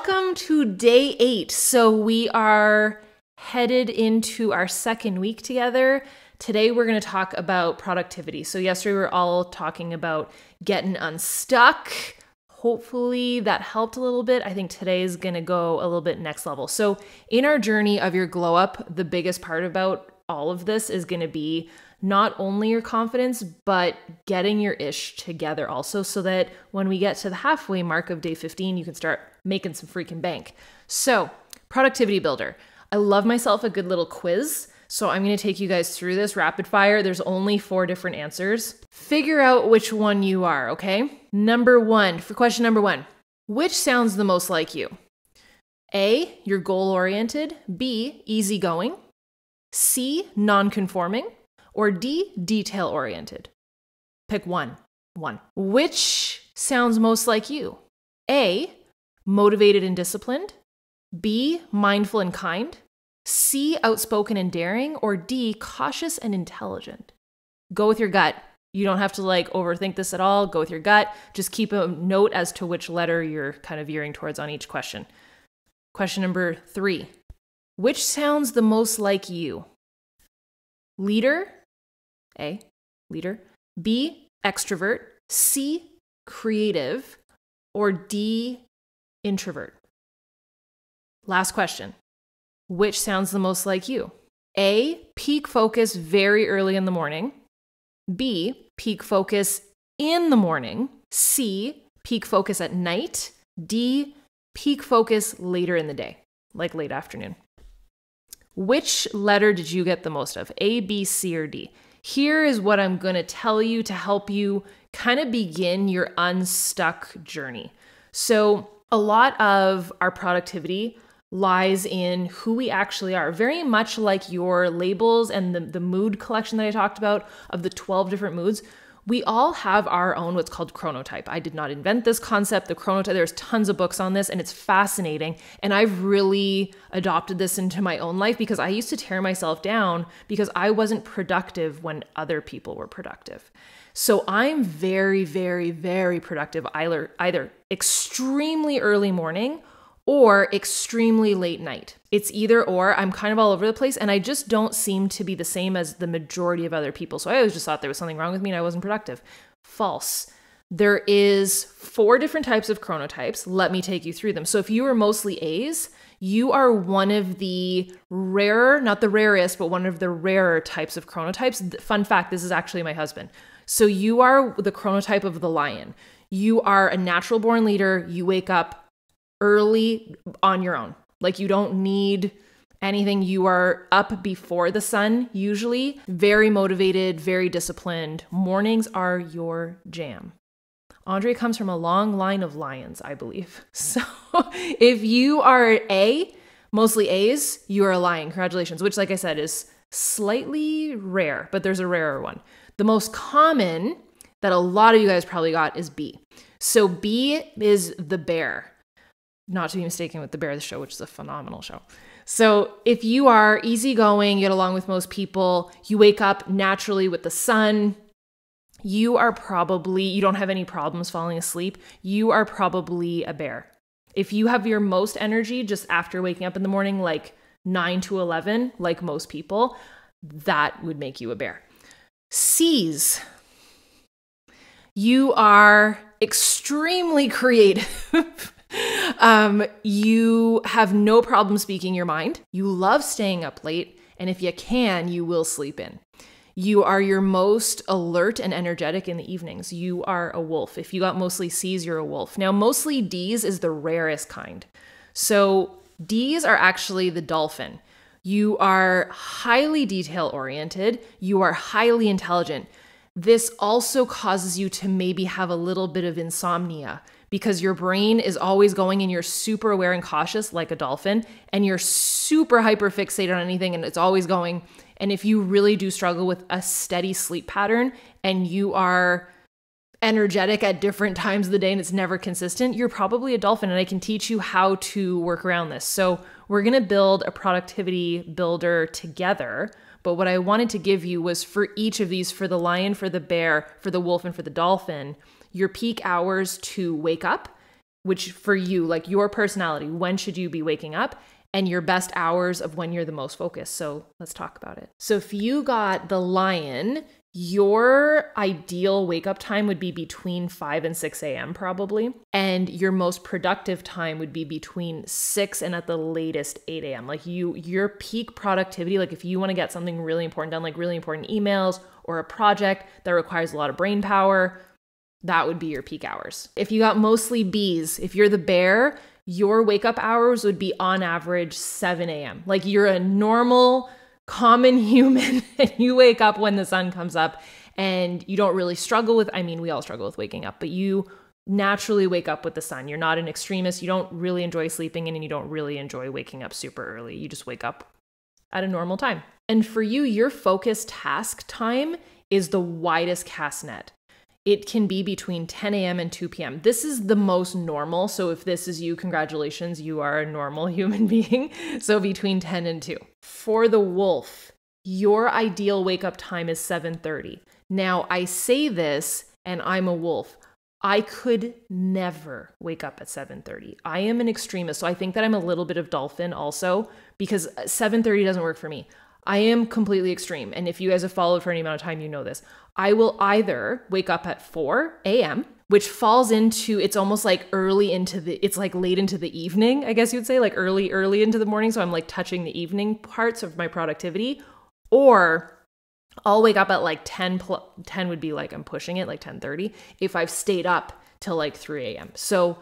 welcome to day 8. So we are headed into our second week together. Today we're going to talk about productivity. So yesterday we were all talking about getting unstuck. Hopefully that helped a little bit. I think today is going to go a little bit next level. So in our journey of your glow up, the biggest part about all of this is going to be not only your confidence, but getting your ish together also, so that when we get to the halfway mark of day 15, you can start making some freaking bank. So, productivity builder. I love myself a good little quiz. So I'm going to take you guys through this rapid fire. There's only 4 different answers. Figure out which one you are, okay? For question number 1, which sounds the most like you? A, you're goal-oriented. B, easygoing. C, non-conforming. Or D, detail-oriented. Pick one. Which sounds most like you? A, motivated and disciplined. B, mindful and kind. C, outspoken and daring. Or D, cautious and intelligent. Go with your gut. You don't have to overthink this at all. Go with your gut. Just keep a note as to which letter you're kind of veering towards on each question. Question number 3. Which sounds the most like you? Leader. A, leader. B, extrovert. C, creative. Or D, introvert. Last question. Which sounds the most like you? A, peak focus very early in the morning. B, peak focus in the morning. C, peak focus at night. D, peak focus later in the day, like late afternoon. Which letter did you get the most of? A, B, C, or D? Here is what I'm going to tell you to help you kind of begin your unstuck journey. So a lot of our productivity lies in who we actually are, very much like your labels and the mood collection that I talked about of the 12 different moods. We all have our own what's called chronotype. I did not invent this concept, the chronotype. There's tons of books on this and it's fascinating. And I've really adopted this into my own life because I used to tear myself down because I wasn't productive when other people were productive. So I'm very, very, very productive either extremely early morning or extremely late night. It's either or. I'm kind of all over the place and I just don't seem to be the same as the majority of other people. So I always just thought there was something wrong with me and I wasn't productive. False. There is 4 different types of chronotypes. Let me take you through them. So if you are mostly A's, you are one of the rarer, not the rarest, but one of the rarer types of chronotypes. Fun fact, this is actually my husband. So you are the chronotype of the lion. You are a natural born leader. You wake up early on your own. You don't need anything. You are up before the sun, usually. Very motivated, very disciplined. Mornings are your jam. Andre comes from a long line of lions, I believe. So if you are A, mostly A's, you are a lion. Congratulations, which, like I said, is slightly rare, but there's a rarer one. The most common that a lot of you guys probably got is B. So B is the bear. Not to be mistaken with The Bear, the show, which is a phenomenal show. So if you are easygoing, you get along with most people, you wake up naturally with the sun, you don't have any problems falling asleep, you are probably a bear. If you have your most energy just after waking up in the morning, 9 to 11, like most people, that would make you a bear. C's. You are extremely creative. You have no problem speaking your mind. You love staying up late. And if you can, you will sleep in. You are your most alert and energetic in the evenings. You are a wolf. If you got mostly C's, you're a wolf. Now, mostly D's is the rarest kind. So D's are actually the dolphin. You are highly detail-oriented. You are highly intelligent. This also causes you to maybe have a little bit of insomnia because your brain is always going and you're super aware and cautious like a dolphin, and you're super hyper fixated on anything and it's always going. And if you really do struggle with a steady sleep pattern and you are energetic at different times of the day and it's never consistent, you're probably a dolphin, and I can teach you how to work around this. So we're going to build a productivity builder together. But what I wanted to give you was for each of these, for the lion, for the bear, for the wolf, and for the dolphin, your peak hours to wake up which for you, like your personality, when should you be waking up, and your best hours of when you're the most focused. So let's talk about it. So if you got the lion, your ideal wake up time would be between 5 and 6 a.m. probably. And your most productive time would be between 6 and at the latest 8 a.m. Like your peak productivity, like if you want to get something really important done, like really important emails or a project that requires a lot of brain power, that would be your peak hours. If you got mostly bees, if you're the bear, your wake up hours would be on average 7 a.m. Like you're a normal, common human and you wake up when the sun comes up and you don't really struggle with, I mean, we all struggle with waking up, but you naturally wake up with the sun. You're not an extremist. You don't really enjoy sleeping in and you don't really enjoy waking up super early. You just wake up at a normal time. And for you, your focused task time is the widest cast net. It can be between 10 a.m. and 2 p.m. This is the most normal. So if this is you, congratulations, you are a normal human being. So between 10 and 2. For the wolf, your ideal wake up time is 7:30. Now I say this and I'm a wolf. I could never wake up at 7:30. I am an extremist. So I think that I'm a little bit of dolphin also because 7:30 doesn't work for me. I am completely extreme. And if you guys have followed for any amount of time, you know this. I will either wake up at 4 a.m., which falls into, it's almost like it's like late into the evening, I guess you would say, like early into the morning. So I'm like touching the evening parts of my productivity. Or I'll wake up at like 10 would be like I'm pushing it, like 10:30, if I've stayed up till like 3 a.m. So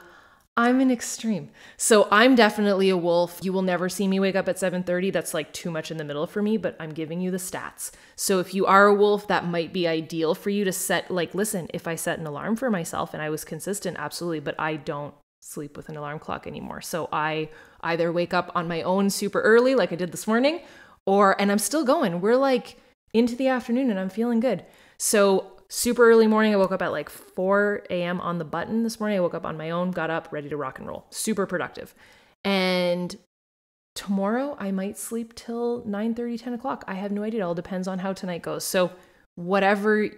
I'm an extreme. So I'm definitely a wolf. You will never see me wake up at 7:30. That's like too much in the middle for me, but I'm giving you the stats. So if you are a wolf, that might be ideal for you to set, like, listen, if I set an alarm for myself and I was consistent, absolutely, but I don't sleep with an alarm clock anymore. So I either wake up on my own super early, like I did this morning, and I'm still going. We're like into the afternoon and I'm feeling good. So super early morning, I woke up at like 4 a.m. on the button this morning. I woke up on my own, got up, ready to rock and roll. Super productive. And tomorrow I might sleep till 9:30, 10 o'clock. I have no idea. It all depends on how tonight goes. So whatever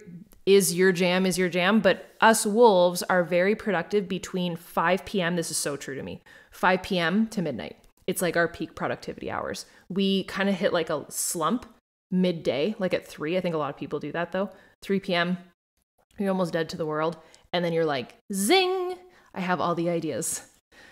is your jam is your jam. But us wolves are very productive between 5 p.m. This is so true to me. 5 p.m. to midnight. It's like our peak productivity hours. We kind of hit like a slump midday, like at 3. I think a lot of people do that though. 3 p.m., you're almost dead to the world. And then you're like, zing, I have all the ideas.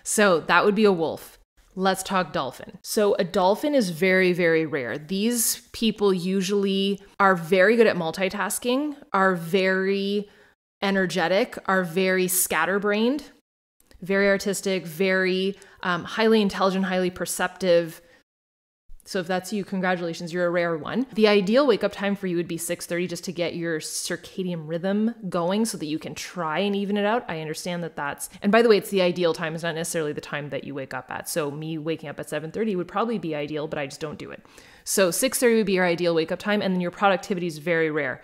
So that would be a wolf. Let's talk dolphin. So a dolphin is very, very rare. These people usually are very good at multitasking, are very energetic, are very scatterbrained, very artistic, very highly intelligent, highly perceptive. So if that's you, congratulations, you're a rare one. The ideal wake up time for you would be 6:30 just to get your circadian rhythm going so that you can try and even it out. I understand that and by the way, it's the ideal time. It's not necessarily the time that you wake up at. So me waking up at 7:30 would probably be ideal, but I just don't do it. So 6:30 would be your ideal wake up time. And then your productivity is very rare.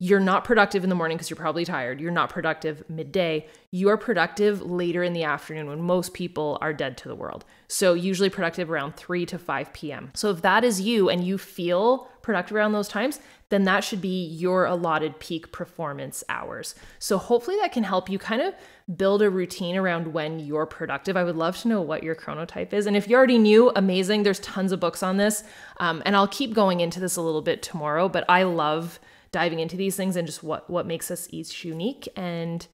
You're not productive in the morning because you're probably tired. You're not productive midday. You are productive later in the afternoon when most people are dead to the world. So usually productive around 3 to 5 p.m. So if that is you and you feel productive around those times, then that should be your allotted peak performance hours. So hopefully that can help you kind of build a routine around when you're productive. I would love to know what your chronotype is. And if you already knew, amazing. There's tons of books on this. And I'll keep going into this a little bit tomorrow, but I love diving into these things and just what makes us each unique. And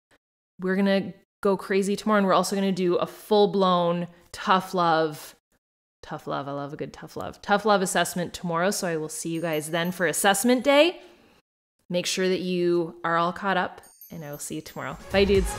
we're going to go crazy tomorrow. And we're also going to do a full-blown tough love. I love a good tough love assessment tomorrow. So I will see you guys then for assessment day. Make sure that you are all caught up and I will see you tomorrow. Bye, dudes.